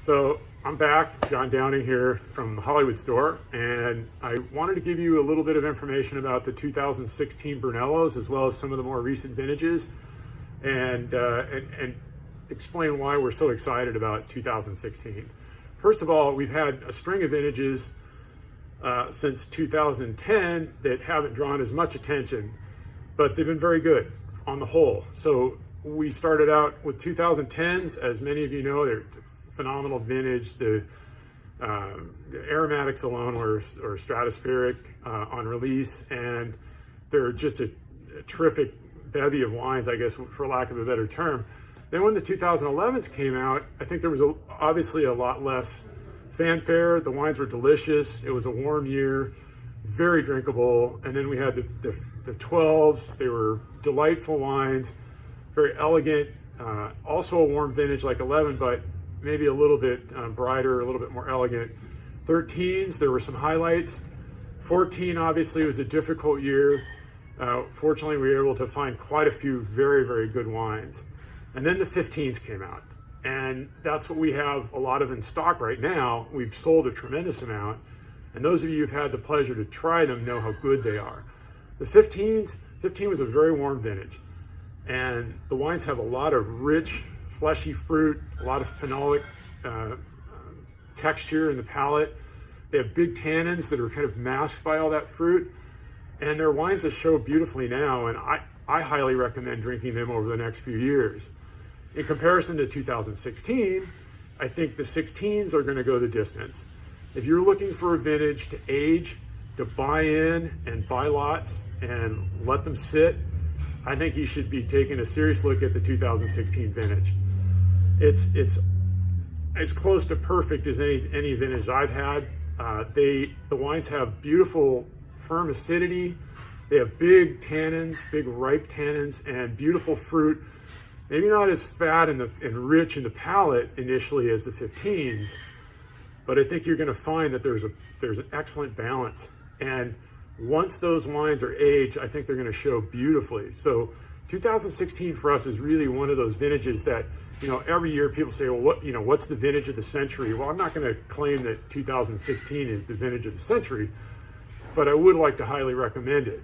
So I'm back, John Downing here from the Hollywood store, and I wanted to give you a little bit of information about the 2016 Brunellos as well as some of the more recent vintages, and explain why we're so excited about 2016. First of all, we've had a string of vintages since 2010 that haven't drawn as much attention, but they've been very good on the whole. So we started out with 2010s. As many of you know, they're phenomenal vintage. The aromatics alone were stratospheric on release, and they're just a terrific bevy of wines, I guess, for lack of a better term. Then when the 2011s came out, I think there was obviously a lot less fanfare. The wines were delicious. It was a warm year, very drinkable. And then we had the 12s. They were delightful wines, very elegant. Also a warm vintage like 11, but maybe a little bit brighter, a little bit more elegant. 13s, there were some highlights. 14 obviously was a difficult year. Fortunately, we were able to find quite a few very, very good wines. And then the 15s came out. And that's what we have a lot of in stock right now. We've sold a tremendous amount. And those of you who've had the pleasure to try them know how good they are. The 15 was a very warm vintage. And the wines have a lot of rich, fleshy fruit, a lot of phenolic texture in the palate. They have big tannins that are kind of masked by all that fruit. And they're wines that show beautifully now, and I highly recommend drinking them over the next few years. In comparison to 2016, I think the 16s are going to go the distance. If you're looking for a vintage to age, to buy in and buy lots and let them sit, I think you should be taking a serious look at the 2016 vintage. It's as close to perfect as any vintage I've had. The wines have beautiful firm acidity. They have big tannins, big ripe tannins, and beautiful fruit. Maybe not as fat and rich in the palate initially as the 15s, but I think you're going to find that there's an excellent balance. And once those wines are aged, I think they're going to show beautifully. So 2016 for us is really one of those vintages that, you know, every year people say, well, what's the vintage of the century? Well, I'm not going to claim that 2016 is the vintage of the century, but I would like to highly recommend it.